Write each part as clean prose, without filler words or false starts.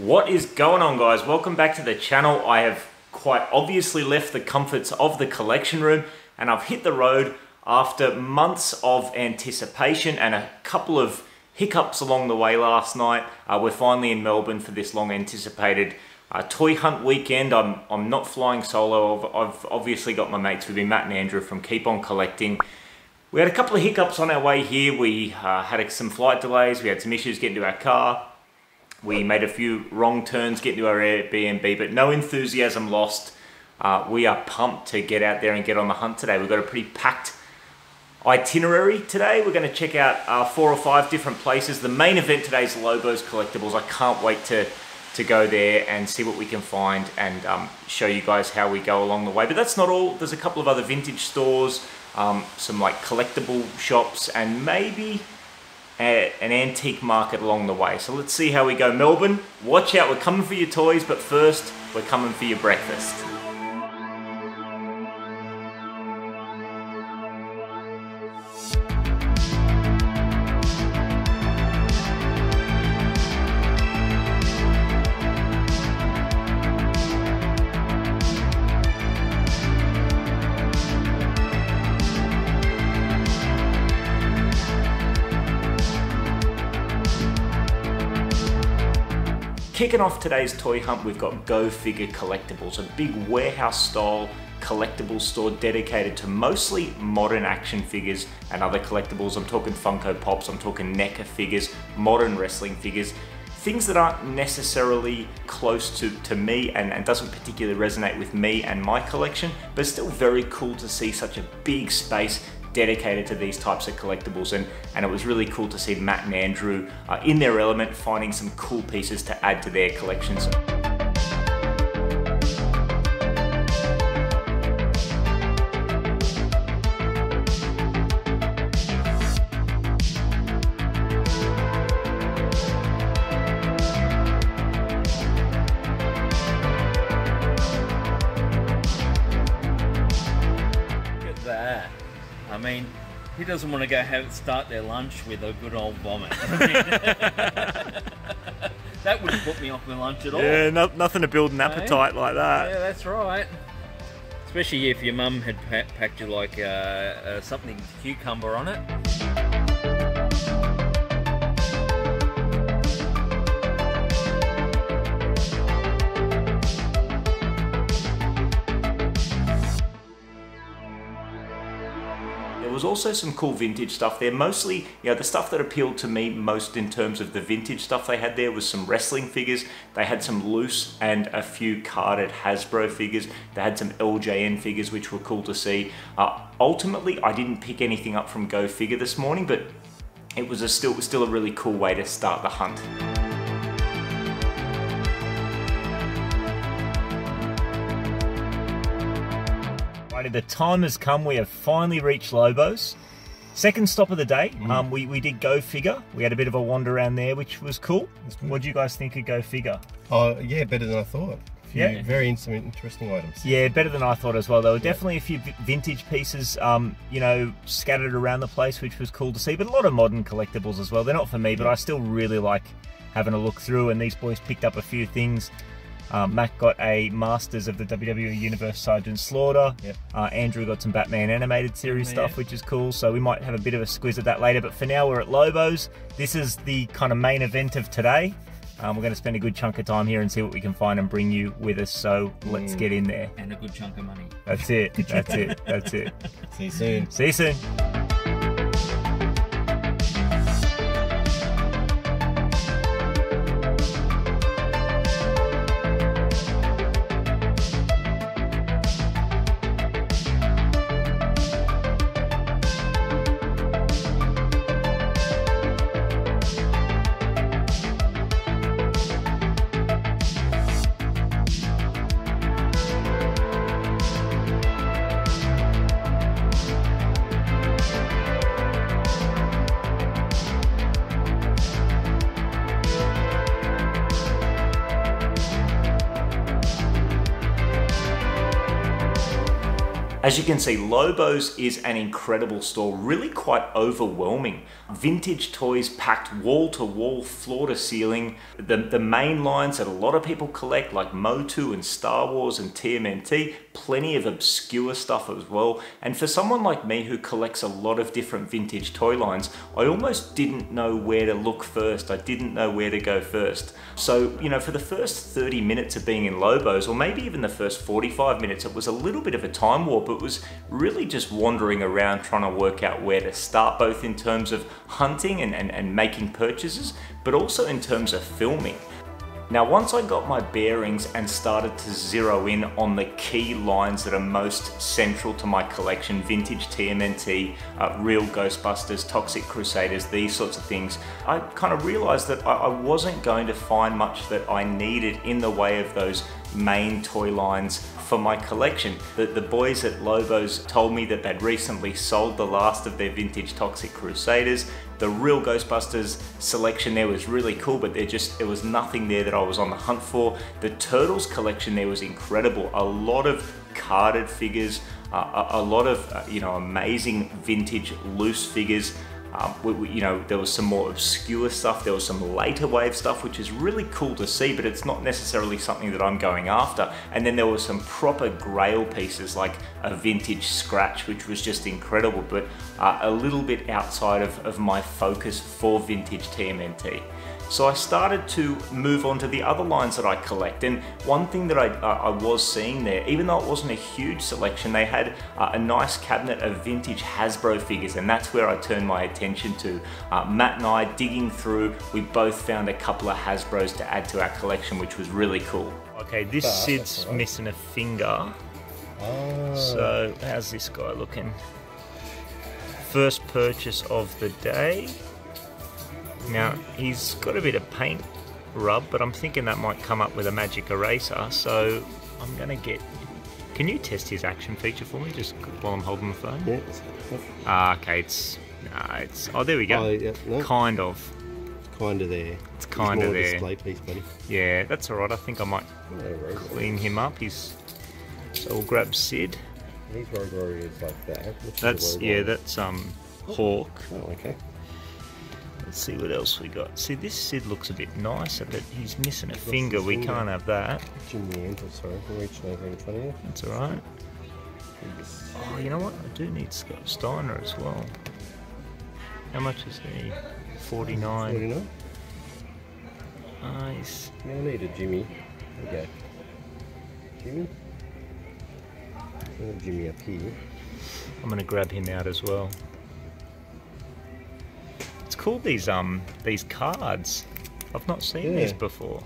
What is going on, guys? Welcome back to the channel. I have quite obviously left the comforts of the collection room and I've hit the road after months of anticipation and a couple of hiccups along the way last night. We're finally in Melbourne for this long anticipated toy hunt weekend. I'm not flying solo. I've obviously got my mates with me, Matt and Andrew from Keep On Collecting. We had a couple of hiccups on our way here. We had some flight delays. We had some issues getting to our car. We made a few wrong turns getting to our Airbnb, but no enthusiasm lost. We are pumped to get out there and get on the hunt today. We've got a pretty packed itinerary today. We're going to check out 4 or 5 different places. The main event today is Lobos Collectables. I can't wait to go there and see what we can find and show you guys how we go along the way. But that's not all. There's a couple of other vintage stores, some like collectible shops, and maybe an antique market along the way. So let's see how we go. Melbourne, watch out, we're coming for your toys, but first we're coming for your breakfast. Kicking off today's toy hunt, we've got Go Figure Collectables, a big warehouse-style collectible store dedicated to mostly modern action figures and other collectibles. I'm talking Funko Pops, I'm talking NECA figures, modern wrestling figures, things that aren't necessarily close to me and doesn't particularly resonate with me and my collection, but it's still very cool to see such a big space dedicated to these types of collectibles, and it was really cool to see Matt and Andrew in their element, finding some cool pieces to add to their collections. Look at that. I mean, who doesn't want to start their lunch with a good old vomit? That wouldn't put me off my lunch at all. Yeah, nothing to build an appetite like that. Yeah, that's right. Especially if your mum had packed you like something with cucumber on it. There was also some cool vintage stuff there. Mostly, the stuff that appealed to me most in terms of the vintage stuff they had there was some wrestling figures. They had some loose and a few carded Hasbro figures. They had some LJN figures, which were cool to see. Ultimately, I didn't pick anything up from Go Figure this morning, but it was still a really cool way to start the hunt. The time has come. We have finally reached Lobos. Second stop of the day. We did Go Figure. We had a bit of a wander around there, which was cool. What do you guys think of Go Figure? Oh yeah, better than I thought. Yeah, very interesting items. Yeah, better than I thought as well. There were definitely a few vintage pieces, scattered around the place, which was cool to see. But a lot of modern collectibles as well. They're not for me, but I still really like having a look through. And these boys picked up a few things. Matt got a Masters of the WWE Universe Sergeant Slaughter. Yep. Andrew got some Batman animated series stuff, which is cool. So we might have a bit of a squiz at that later. But for now, we're at Lobos. This is the kind of main event of today. We're going to spend a good chunk of time here and see what we can find and bring you with us. So let's get in there. And a good chunk of money. That's it. That's it. That's it. See you soon. See you soon. As you can see, Lobos is an incredible store, really quite overwhelming. Vintage toys packed wall to wall, floor to ceiling. The main lines that a lot of people collect, like Motu and Star Wars and TMNT, plenty of obscure stuff as well. And for someone like me who collects a lot of different vintage toy lines, I almost didn't know where to look first. I didn't know where to go first. So, you know, for the first 30 minutes of being in Lobos, or maybe even the first 45 minutes, it was a little bit of a time warp. It was really just wandering around trying to work out where to start, both in terms of hunting and making purchases, but also in terms of filming. Now, once I got my bearings and started to zero in on the key lines that are most central to my collection, vintage TMNT, real Ghostbusters, Toxic Crusaders, these sorts of things, I kind of realized that I wasn't going to find much that I needed in the way of those main toy lines for my collection. The boys at Lobos told me that they'd recently sold the last of their vintage Toxic Crusaders. The real Ghostbusters selection there was really cool, but there was nothing there that I was on the hunt for. The Turtles collection there was incredible. A lot of carded figures, a lot of you know, amazing vintage loose figures. You know, there was some more obscure stuff, there was some later wave stuff, which is really cool to see, but it's not necessarily something that I'm going after. And then there were some proper grail pieces, like a vintage Scratch, which was just incredible, but a little bit outside of my focus for vintage TMNT. So I started to move on to the other lines that I collect, and one thing that I was seeing there, even though it wasn't a huge selection, they had a nice cabinet of vintage Hasbro figures, and that's where I turned my attention to. Matt and I, digging through, we both found a couple of Hasbros to add to our collection, which was really cool. Okay, this Sid's missing a finger. So how's this guy looking? First purchase of the day. Now, he's got a bit of paint rub, but I'm thinking that might come up with a magic eraser, so I'm gonna get... Can you test his action feature for me, just while I'm holding the phone? Yeah. Okay, it's... oh, there we go. Oh, yeah, no. Kind of. It's kind of there. It's kind of there. Display piece, buddy. Yeah, that's alright. I think I might clean him up. So we'll grab Sid. His Rogue Warrior is like that. That's Hawk. Oh, okay. Let's see what else we got. See, this Sid looks a bit nicer, but he's missing a finger. We can't have that. Jimmy Enter, sorry, I'm reaching over in front of you. That's alright. Oh, you know what? I do need Scott Steiner as well. How much is he? 49. 49? Nice. I need a Jimmy. Okay. Jimmy? Jimmy up here. I'm going to grab him out as well. It's cool, these cards. I've not seen these before.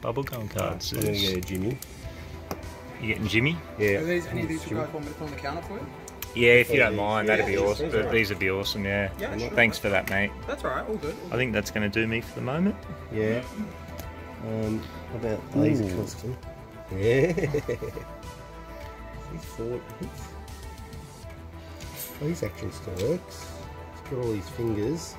Bubblegum cards. I'm going to get a Jimmy. You getting Jimmy? Yeah. Are these any of these you guys want me to put on the counter for you? Yeah, if you don't mind, that'd be awesome. These would be awesome, yeah. Sure. Thanks for that, mate. That's alright, all good. I think that's going to do me for the moment. Yeah. How about laser custom? Yeah. These action still works. Let's get all these fingers.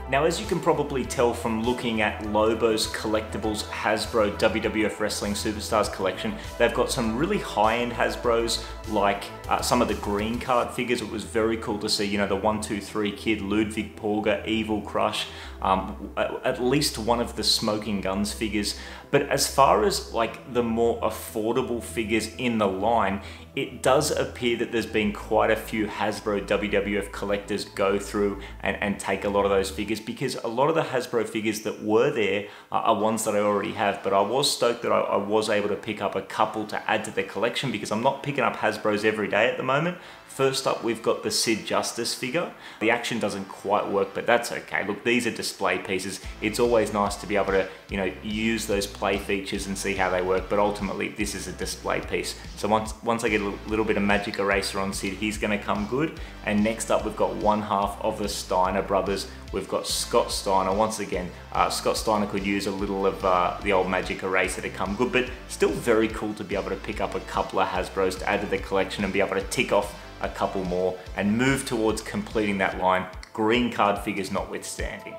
Now, as you can probably tell from looking at Lobos Collectables Hasbro WWF Wrestling Superstars collection, they've got some really high-end Hasbros, like some of the green card figures. It was very cool to see, you know, the 1-2-3 Kid, Ludwig Porger, Evil Crush, at least one of the Smoking Guns figures. But as far as like the more affordable figures in the line, it does appear that there's been quite a few Hasbro WWF collectors go through and take a lot of those figures, because a lot of the Hasbro figures that were there are ones that I already have. But I was stoked that I was able to pick up a couple to add to the collection, because I'm not picking up Hasbros every day at the moment. First up, we've got the Sid Justice figure. The action doesn't quite work, but that's okay. Look, these are display pieces. It's always nice to be able to, you know, use those play features and see how they work, but ultimately this is a display piece. So once I get a little bit of magic eraser on Sid, he's gonna come good. And next up, we've got one half of the Steiner brothers. We've got Scott Steiner. Once again, Scott Steiner could use a little of the old magic eraser to come good, but still very cool to be able to pick up a couple of Hasbros to add to the collection and be able to tick off a couple more and move towards completing that line, green card figures notwithstanding.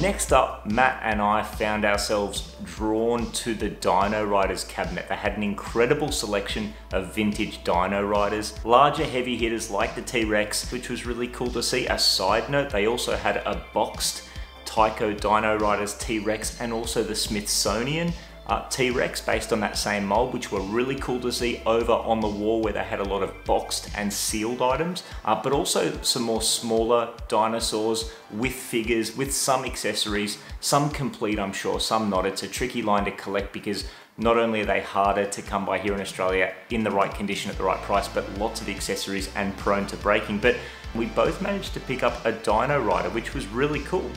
Next up, Matt and I found ourselves drawn to the Dino Riders cabinet. They had an incredible selection of vintage Dino Riders, larger heavy hitters like the T-Rex, which was really cool to see. A side note, they also had a boxed Tyco Dino Riders T-Rex and also the Smithsonian T-Rex based on that same mold, which were really cool to see over on the wall where they had a lot of boxed and sealed items, but also some more smaller dinosaurs with figures, with some accessories, some complete I'm sure, some not. It's a tricky line to collect because not only are they harder to come by here in Australia in the right condition at the right price, but lots of accessories and prone to breaking. But we both managed to pick up a Dino Rider, which was really cool.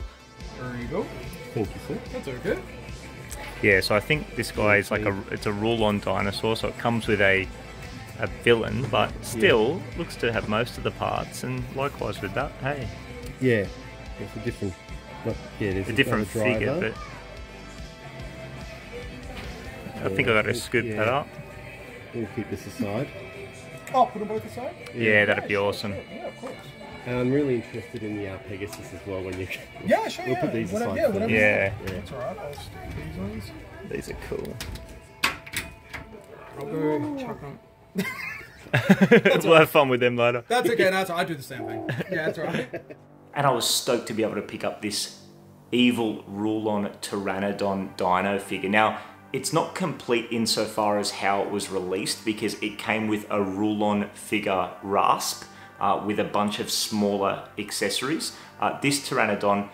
There you go. Thank you, sir. That's okay. Yeah, so I think this guy is like it's a rule-on dinosaur, so it comes with a villain, but still looks to have most of the parts, and likewise with that, hey. Yeah, it's a different, there's A different figure, but I think I got to scoop that up. We'll keep this aside. Oh, put them both aside? Yeah, that'd be awesome. Yeah, of course. And I'm really interested in the Pegasus as well when you... Yeah, sure, We'll put these aside. Yeah, whatever. Yeah. That's alright, I'll stick these ones. These are cool. I'll go chuck them. We'll have fun with them later. That's okay, no, I do the same thing. Yeah, that's right. And I was stoked to be able to pick up this evil rule-on Pteranodon dino figure. Now, it's not complete insofar as how it was released because it came with a rule-on figure rasp with a bunch of smaller accessories. This Pteranodon,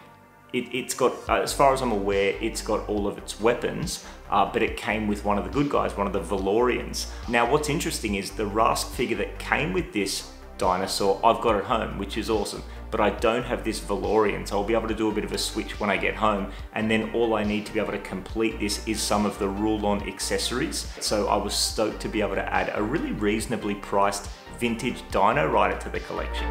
it's got, as far as I'm aware, it's got all of its weapons, but it came with one of the good guys, one of the Valorians. Now, what's interesting is the rasp figure that came with this dinosaur, I've got at home, which is awesome, but I don't have this Valorian, so I'll be able to do a bit of a switch when I get home, and then all I need to be able to complete this is some of the rule-on accessories. So I was stoked to be able to add a really reasonably priced vintage Dino Rider to the collection.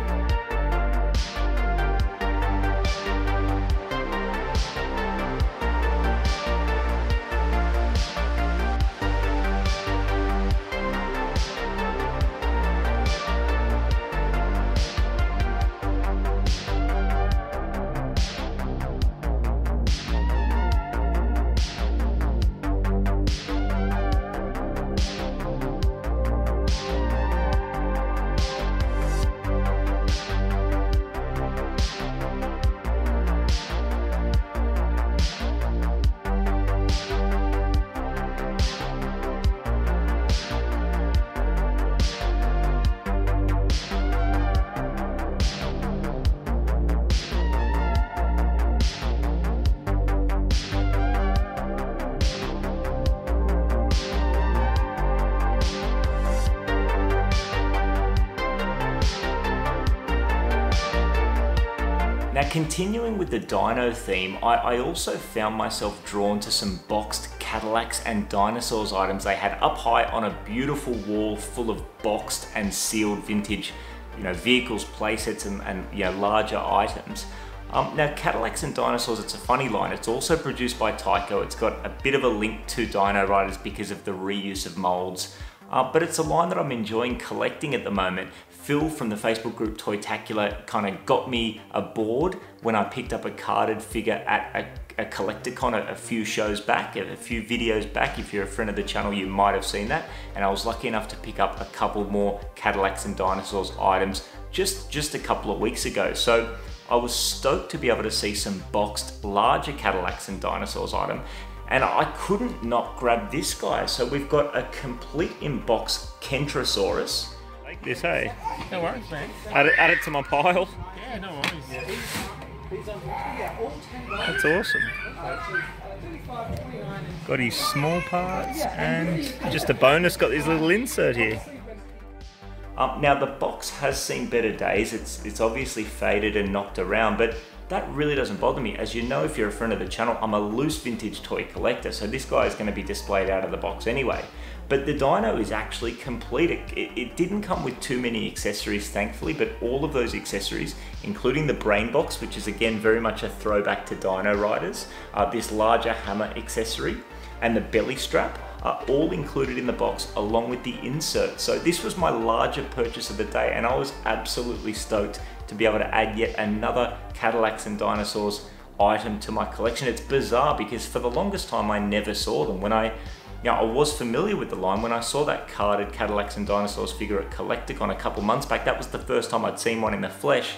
Now, continuing with the dino theme, I also found myself drawn to some boxed Cadillacs and dinosaurs items they had up high on a beautiful wall full of boxed and sealed vintage, vehicles, playsets, and larger items. Now, Cadillacs and dinosaurs, it's a funny line. It's also produced by Tyco. It's got a bit of a link to Dino Riders because of the reuse of molds. But it's a line that I'm enjoying collecting at the moment. Phil from the Facebook group Toytacular kind of got me aboard when I picked up a carded figure at a Collecticon a few shows back, a few videos back. If you're a friend of the channel, you might have seen that. And I was lucky enough to pick up a couple more Cadillacs and dinosaurs items just a couple of weeks ago. So I was stoked to be able to see some boxed larger Cadillacs and dinosaurs item. And I couldn't not grab this guy. So we've got a complete in-box Kentrosaurus. Take this, hey? No worries, man. Add it to my pile. Yeah, no worries. That's awesome. Got his small parts and just a bonus, got this little insert here. Now the box has seen better days. It's obviously faded and knocked around, but that really doesn't bother me. As you know, if you're a friend of the channel, I'm a loose vintage toy collector, so this guy is going to be displayed out of the box anyway. But the dino is actually complete. It didn't come with too many accessories, thankfully, but all of those accessories, including the brain box, which is again very much a throwback to Dino Riders, this larger hammer accessory, and the belly strap are all included in the box along with the insert. So this was my larger purchase of the day, and I was absolutely stoked to be able to add yet another Cadillacs and dinosaurs item to my collection. It's bizarre because for the longest time I never saw them. When I was familiar with the line. When I saw that carded Cadillacs and Dinosaurs figure at Collecticon a couple months back, that was the first time I'd seen one in the flesh.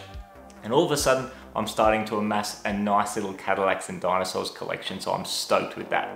And all of a sudden, I'm starting to amass a nice little Cadillacs and Dinosaurs collection, so I'm stoked with that.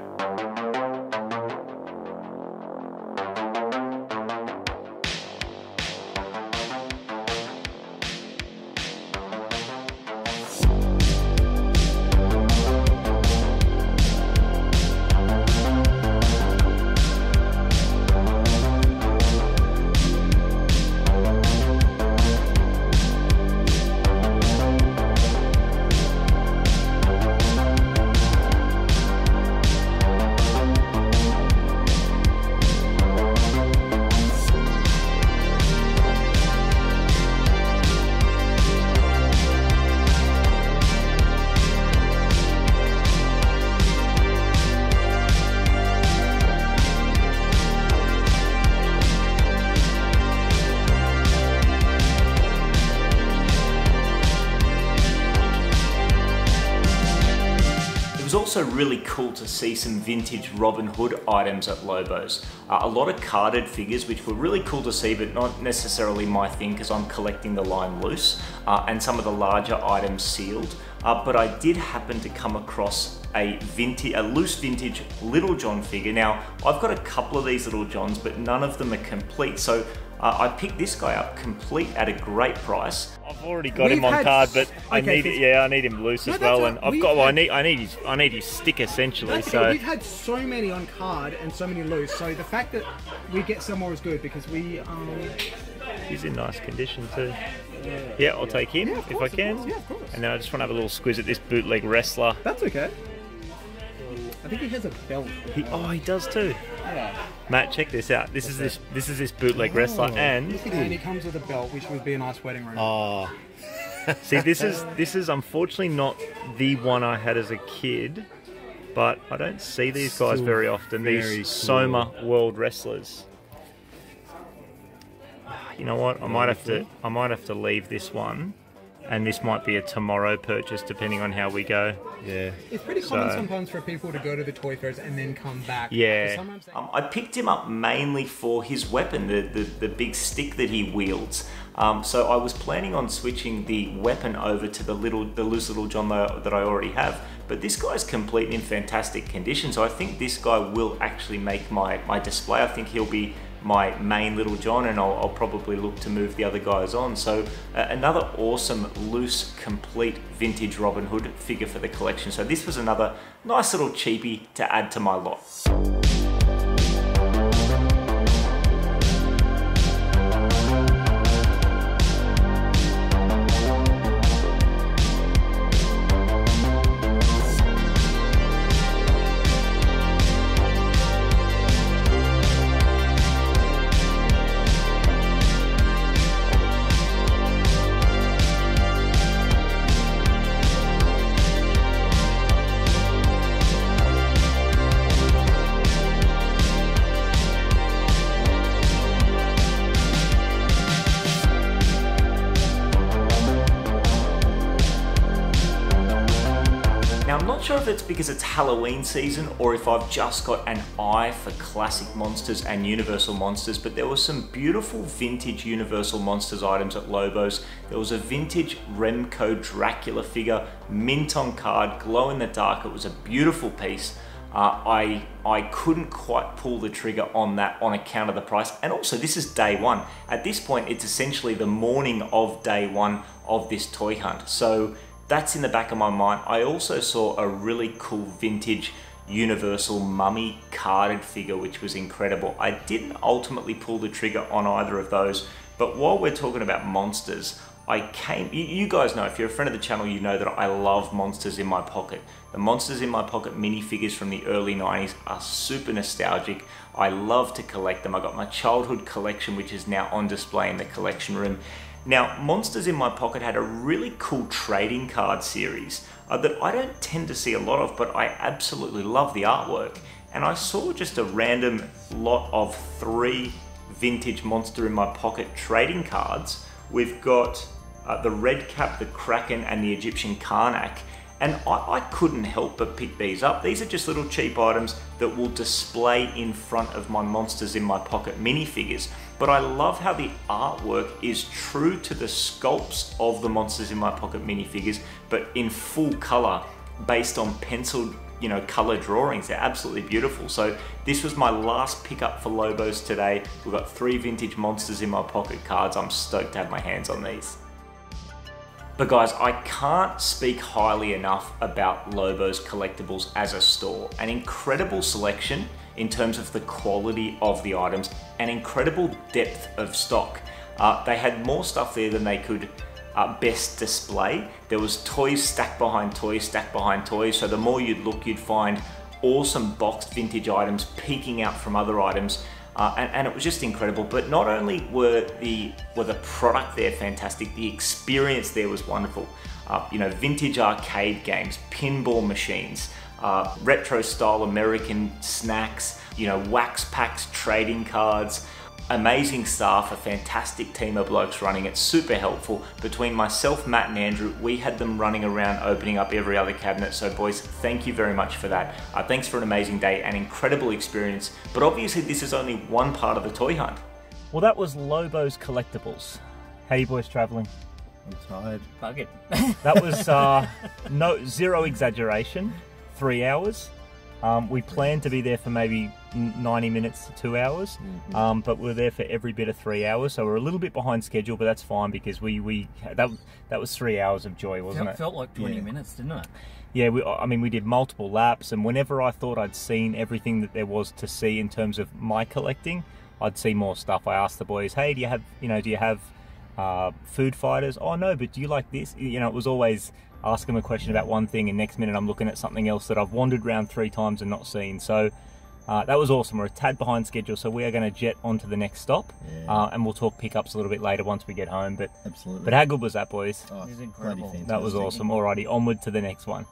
Also really cool to see some vintage Robin Hood items at Lobos. A lot of carded figures, which were really cool to see, but not necessarily my thing because I'm collecting the line loose, and some of the larger items sealed. But I did happen to come across a loose vintage Little John figure. Now, I've got a couple of these Little Johns, but none of them are complete. So I picked this guy up complete at a great price. I've already got him on card, but I need him loose as well. And I need his stick essentially. So we've had so many on card and so many loose. So the fact that we get some more is good because we. He's in nice condition too. Yeah, I'll take him if I can. Yeah, of course. And then I just want to have a little squiz at this bootleg wrestler. That's okay. I think he has a belt. He does too. Yeah. Matt, check this out. This is this bootleg wrestler, and he comes with a belt, which would be a nice wedding ring. Oh. See, this is unfortunately not the one I had as a kid, but I don't see these guys very often. These cool. Soma World Wrestlers. You know what? I might have to leave this one. And this might be a tomorrow purchase, depending on how we go. Yeah. It's pretty common sometimes for people to go to the toy fairs and then come back. Yeah. I picked him up mainly for his weapon, the big stick that he wields. So I was planning on switching the weapon over to the loose Little John that I already have. But this guy's complete and in fantastic condition. So I think this guy will actually make my display. I think he'll be my main Little John, and I'll probably look to move the other guys on. So another awesome loose complete vintage Robin Hood figure for the collection. So this was another nice little cheapie to add to my lot. I'm not sure if it's because it's Halloween season or if I've just got an eye for classic monsters and Universal monsters, but there were some beautiful vintage Universal monsters items at Lobos. There was a vintage Remco Dracula figure, mint on card, glow in the dark. It was a beautiful piece. I couldn't quite pull the trigger on that on account of the price. And also, this is day one. At this point, it's essentially the morning of day one of this toy hunt. So that's in the back of my mind. I also saw a really cool vintage Universal Mummy carded figure, which was incredible. I didn't ultimately pull the trigger on either of those, but while we're talking about monsters, you guys know, if you're a friend of the channel, you know that I love Monsters in My Pocket. The Monsters in My Pocket minifigures from the early 90s are super nostalgic. I love to collect them. I got my childhood collection, which is now on display in the collection room. Now, Monsters in My Pocket had a really cool trading card series that I don't tend to see a lot of, but I absolutely love the artwork. And I saw just a random lot of 3 vintage Monster in My Pocket trading cards. We've got the Red Cap, the Kraken, and the Egyptian Karnak. And I couldn't help but pick these up. These are just little cheap items that will display in front of my Monsters in My Pocket minifigures. But I love how the artwork is true to the sculpts of the Monsters in My Pocket minifigures, but in full color, based on penciled, color drawings. They're absolutely beautiful. So this was my last pickup for Lobos today. We've got 3 vintage Monsters in My Pocket cards. I'm stoked to have my hands on these. But guys, I can't speak highly enough about Lobos Collectables as a store. An incredible selection in terms of the quality of the items, and incredible depth of stock. They had more stuff there than they could best display. There was toys stacked behind toys, stacked behind toys, so the more you'd look, you'd find awesome boxed vintage items peeking out from other items. And it was just incredible. But not only were the product there fantastic, the experience there was wonderful. Vintage arcade games, pinball machines, retro style American snacks, wax packs, trading cards, amazing staff, a fantastic team of blokes running it, super helpful. Between myself, Matt and Andrew, we had them running around opening up every other cabinet. So boys, thank you very much for that. Thanks for an amazing day, an incredible experience. But obviously this is only one part of the toy hunt. Well, that was Lobos Collectables. How you boys traveling? I'm tired. Fuck it. That was zero exaggeration, 3 hours. We planned to be there for maybe 90 minutes to 2 hours, but we're there for every bit of 3 hours, so we're a little bit behind schedule, but that's fine because that was 3 hours of joy, wasn't it? Felt like 20 minutes, didn't it? Yeah, we did multiple laps, and whenever I thought I'd seen everything that there was to see in terms of my collecting, I'd see more stuff. I asked the boys, hey, do you have food fighters? Oh no, but do you like this? It was always ask them a question about one thing and next minute I'm looking at something else that I've wandered around 3 times and not seen. So that was awesome. We're a tad behind schedule, so we are going to jet on to the next stop, and we'll talk pickups a little bit later once we get home. But absolutely. But how good was that, boys? Oh, it was incredible. That was awesome. Alrighty, onward to the next one.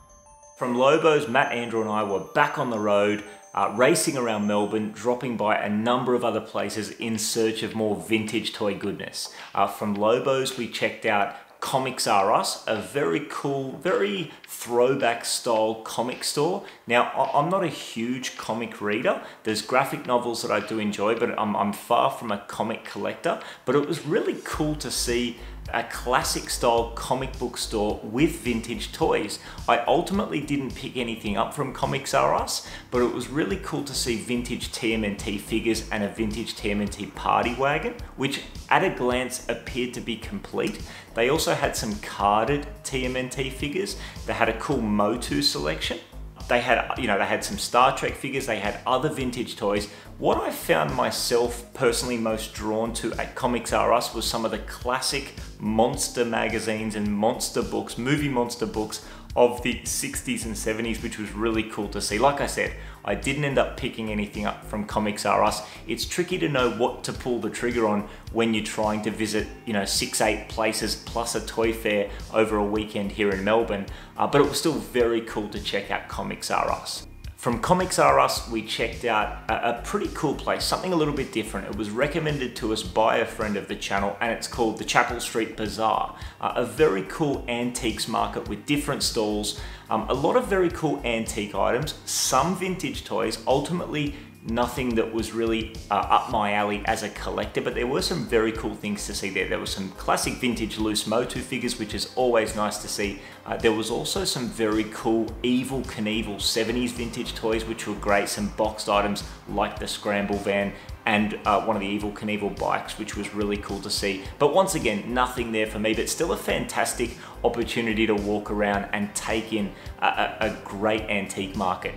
From Lobos, Matt, Andrew and I were back on the road, racing around Melbourne, dropping by a number of other places in search of more vintage toy goodness. From Lobos, we checked out Comics R Us, a very cool, very throwback style comic store. Now, I'm not a huge comic reader. There's graphic novels that I do enjoy, but I'm far from a comic collector. But it was really cool to see a classic style comic book store with vintage toys. I ultimately didn't pick anything up from Comics R Us, but it was really cool to see vintage TMNT figures and a vintage TMNT party wagon, which at a glance appeared to be complete. They also had some carded TMNT figures. They had a cool Motu selection. They had some Star Trek figures, they had other vintage toys. What I found myself personally most drawn to at Comics R Us was some of the classic monster magazines and monster books, movie monster books of the 60s and 70s, which was really cool to see. Like I said, I didn't end up picking anything up from Comics R Us. It's tricky to know what to pull the trigger on when you're trying to visit, 6-8 places plus a toy fair over a weekend here in Melbourne, but it was still very cool to check out Comics R Us. From Comics R Us, we checked out a pretty cool place, something a little bit different. It was recommended to us by a friend of the channel, and it's called the Chapel Street Bazaar. A very cool antiques market with different stalls, a lot of very cool antique items, some vintage toys, ultimately nothing that was really up my alley as a collector, but there were some very cool things to see there. There were some classic vintage loose Motu figures, which is always nice to see. There was also some very cool Evel Knievel 70s vintage toys, which were great. Some boxed items like the Scramble Van and one of the Evel Knievel bikes, which was really cool to see. But once again, nothing there for me, but still a fantastic opportunity to walk around and take in a great antique market.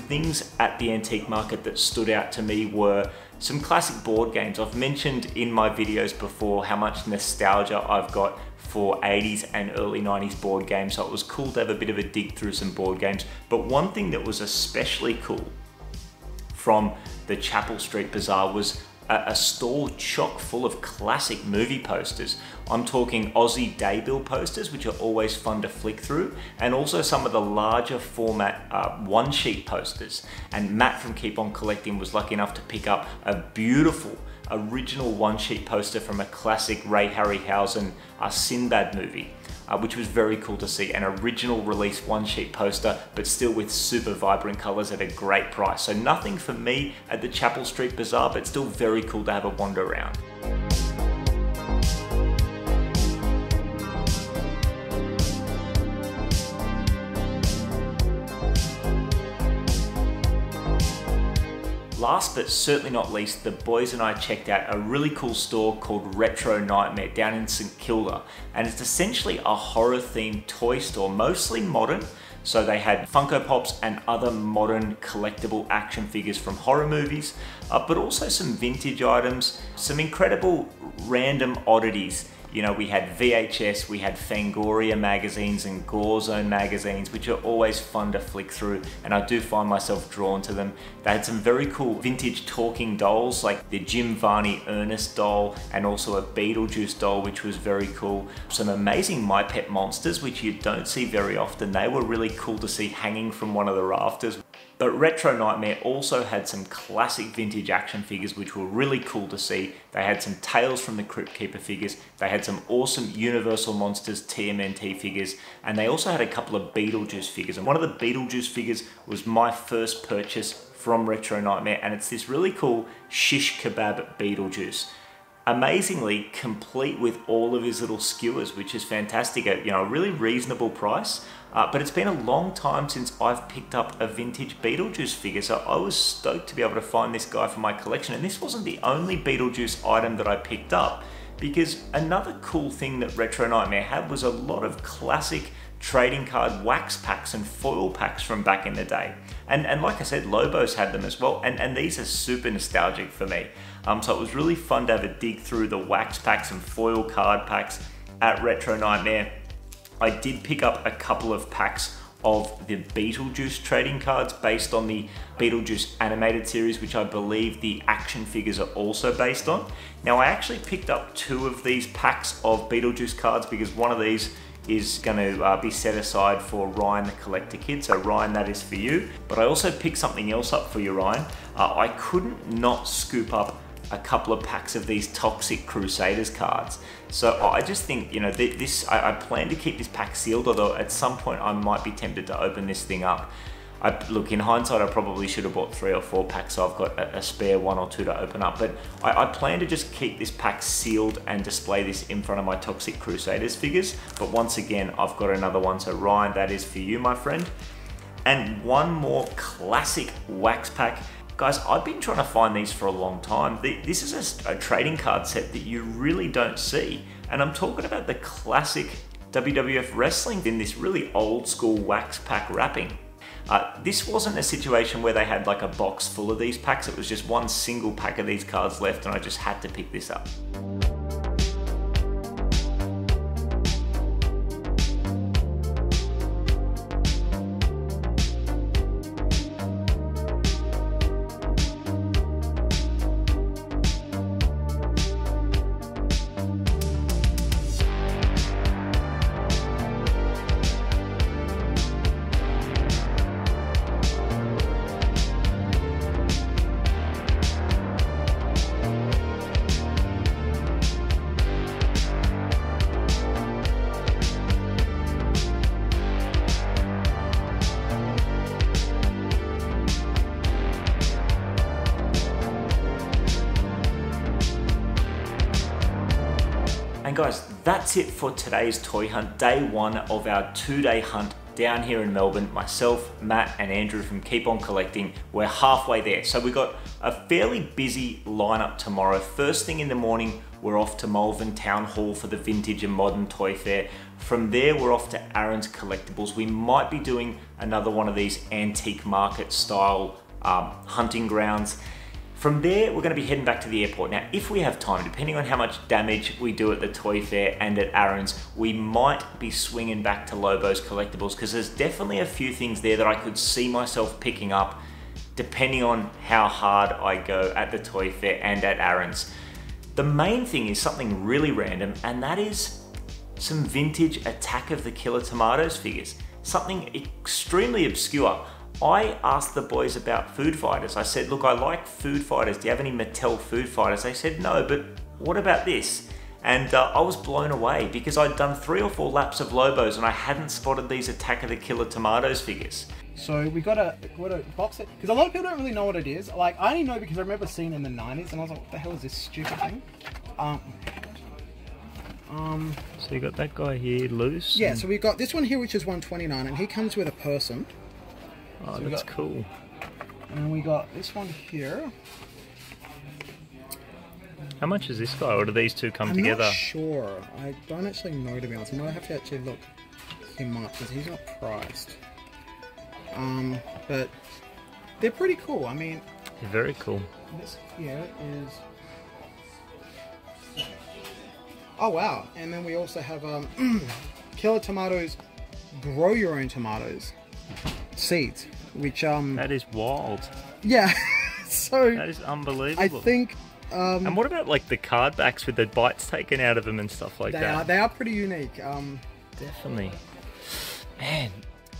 Things at the antique market that stood out to me were some classic board games. I've mentioned in my videos before how much nostalgia I've got for 80s and early 90s board games, so it was cool to have a bit of a dig through some board games. But one thing that was especially cool from the Chapel Street Bazaar was a stall chock full of classic movie posters. I'm talking Aussie daybill posters, which are always fun to flick through, and also some of the larger format one-sheet posters. And Matt from Keep On Collecting was lucky enough to pick up a beautiful original one-sheet poster from a classic Ray Harryhausen Sinbad movie, which was very cool to see. An original release one-sheet poster, but still with super vibrant colors at a great price. So nothing for me at the Chapel Street Bazaar, but still very cool to have a wander around. Last but certainly not least, the boys and I checked out a really cool store called Retro Nightmare down in St Kilda, and it's essentially a horror themed toy store, mostly modern. So they had Funko Pops and other modern collectible action figures from horror movies, but also some vintage items, some incredible random oddities. You know, we had VHS, we had Fangoria magazines and Gore Zone magazines, which are always fun to flick through, and I do find myself drawn to them. They had some very cool vintage talking dolls, like the Jim Varney Ernest doll, and also a Beetlejuice doll, which was very cool. Some amazing My Pet Monsters, which you don't see very often. They were really cool to see hanging from one of the rafters. But Retro Nightmare also had some classic vintage action figures, which were really cool to see. They had some Tales from the Crypt Keeper figures. They had some awesome Universal Monsters TMNT figures. And they also had a couple of Beetlejuice figures. And one of the Beetlejuice figures was my first purchase from Retro Nightmare. And it's this really cool shish kebab Beetlejuice. Amazingly complete with all of his little skewers, which is fantastic at, you know, a really reasonable price. But it's been a long time since I've picked up a vintage Beetlejuice figure, so I was stoked to be able to find this guy for my collection. And this wasn't the only Beetlejuice item that I picked up, because another cool thing that Retro Nightmare had was a lot of classic trading card wax packs and foil packs from back in the day. And like I said, Lobos had them as well, and these are super nostalgic for me. So it was really fun to have a dig through the wax packs and foil card packs at Retro Nightmare. I did pick up a couple of packs of the Beetlejuice trading cards based on the Beetlejuice animated series, which I believe the action figures are also based on. Now, I actually picked up 2 of these packs of Beetlejuice cards because one of these is going to be set aside for Ryan the Collector Kid. So Ryan, that is for you. But I also picked something else up for you, Ryan. I couldn't not scoop up a couple of packs of these Toxic Crusaders cards. So I just think, you know, I plan to keep this pack sealed, although at some point I might be tempted to open this thing up. Look, in hindsight, I probably should have bought 3 or 4 packs, so I've got a spare 1 or 2 to open up. But I plan to just keep this pack sealed and display this in front of my Toxic Crusaders figures. But once again, I've got another one. So Ryan, that is for you, my friend. And one more classic wax pack. Guys, I've been trying to find these for a long time. This is a trading card set that you really don't see. And I'm talking about the classic WWF wrestling in this really old school wax pack wrapping. This wasn't a situation where they had like a box full of these packs. It was just one single pack of these cards left, and I just had to pick this up. And guys, that's it for today's toy hunt, day 1 of our 2-day hunt down here in Melbourne. Myself, Matt and Andrew from Keep On Collecting, we're halfway there. So we've got a fairly busy lineup tomorrow. First thing in the morning, we're off to Malvern Town Hall for the Vintage and Modern Toy Fair. From there, we're off to Aaron's Collectables. We might be doing another one of these antique market style hunting grounds. From there, we're going to be heading back to the airport. Now, if we have time, depending on how much damage we do at the toy fair and at Aaron's, we might be swinging back to Lobos Collectables, because there's definitely a few things there that I could see myself picking up depending on how hard I go at the toy fair and at Aaron's. The main thing is something really random, and that is some vintage Attack of the Killer Tomatoes figures. Something extremely obscure. I asked the boys about Food Fighters. I said, look, I like Food Fighters. Do you have any Mattel Food Fighters? They said, no, but what about this? And I was blown away, because I'd done 3 or 4 laps of Lobos and I hadn't spotted these Attack of the Killer Tomatoes figures. So we got a box set, because a lot of people don't really know what it is. Like, I only know because I remember seeing it in the 90s and I was like, what the hell is this stupid thing? So you got that guy here loose? Yeah, so we got this one here, which is 129, and he comes with a person. Oh, so that's cool. And then we got this one here. How much is this guy, or do these two come together? I'm not sure. I don't actually know, to be honest. I might have to actually look him up, because he's not priced. But they're pretty cool. I mean, They're very cool. this here is... Oh wow! And then we also have Killer Tomatoes, Grow Your Own Tomatoes seeds, which That is wild. yeah. So That is unbelievable. I think And what about like the card backs with the bites taken out of them and stuff like that? they are pretty unique. Definitely. Man.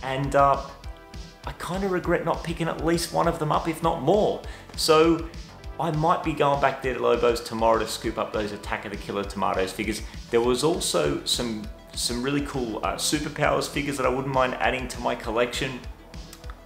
And I kind of regret not picking at least one of them up, if not more. So I might be going back there to Lobos tomorrow to scoop up those Attack of the Killer Tomatoes figures. There was also some really cool Superpowers figures that I wouldn't mind adding to my collection,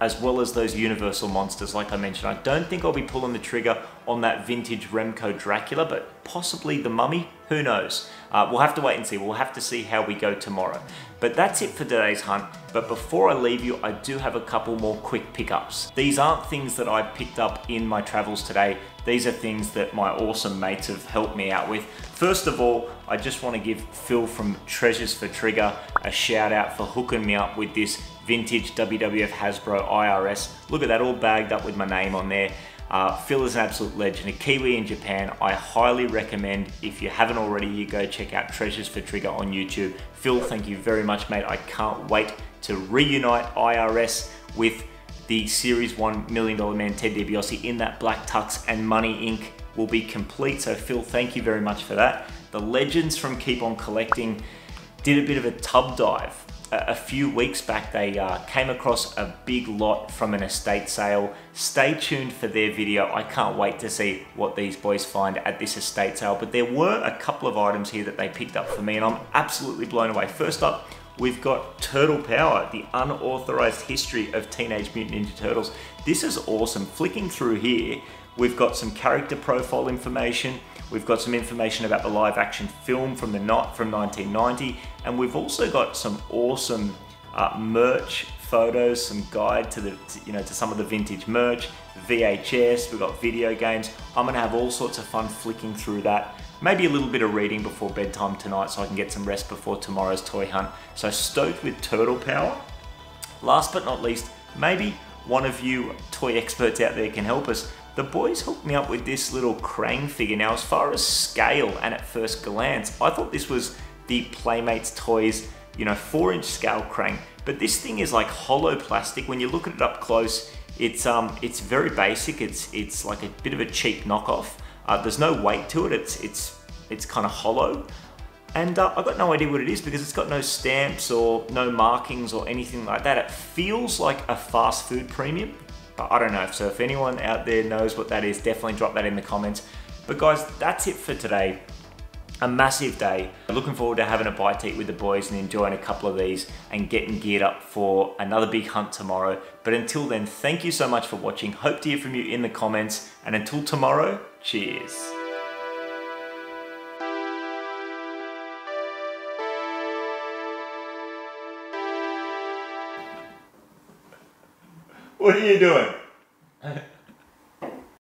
as well as those Universal monsters like I mentioned. I don't think I'll be pulling the trigger on that vintage Remco Dracula, but possibly the Mummy, who knows? We'll have to wait and see. We'll have to see how we go tomorrow. But that's it for today's hunt. But before I leave you, I do have a couple more quick pickups. These aren't things that I picked up in my travels today. These are things that my awesome mates have helped me out with. First of all, I just want to give Phil from Treasures for Trigger a shout out for hooking me up with this vintage WWF Hasbro IRS. Look at that, all bagged up with my name on there. Phil is an absolute legend, a Kiwi in Japan. I highly recommend, if you haven't already, you go check out Treasures for Trigger on YouTube. Phil, thank you very much, mate. I can't wait to reunite IRS with the Series 1 $1 Million Man Ted DiBiase in that black tux, and Money Inc. will be complete. So Phil, thank you very much for that. The legends from Keep On Collecting did a bit of a tub dive. A few weeks back, they came across a big lot from an estate sale. Stay tuned for their video. I can't wait to see what these boys find at this estate sale. But there were a couple of items here that they picked up for me, and I'm absolutely blown away. First up, we've got Turtle Power, the unauthorized history of Teenage Mutant Ninja Turtles. This is awesome. Flicking through here, we've got some character profile information. We've got some information about the live action film from 1990, and we've also got some awesome merch photos, some guide to to some of the vintage merch, VHS. We've got video games. I'm gonna have all sorts of fun flicking through that. Maybe a little bit of reading before bedtime tonight, so I can get some rest before tomorrow's toy hunt. So stoked with Turtle Power. Last but not least, maybe one of you toy experts out there can help us. The boys hooked me up with this little Krang figure. Now, as far as scale and at first glance, I thought this was the Playmates Toys, 4-inch scale Krang. But this thing is like hollow plastic. When you look at it up close, it's very basic. It's like a bit of a cheap knockoff. There's no weight to it. It's kind of hollow. And I've got no idea what it is, because it's got no stamps or no markings or anything like that. It feels like a fast food premium. I don't know, so if anyone out there knows what that is, definitely drop that in the comments. But guys, that's it for today. A massive day. Looking forward to having a bite to eat with the boys and enjoying a couple of these and getting geared up for another big hunt tomorrow. But until then, thank you so much for watching. Hope to hear from you in the comments. And until tomorrow, cheers. What are you doing?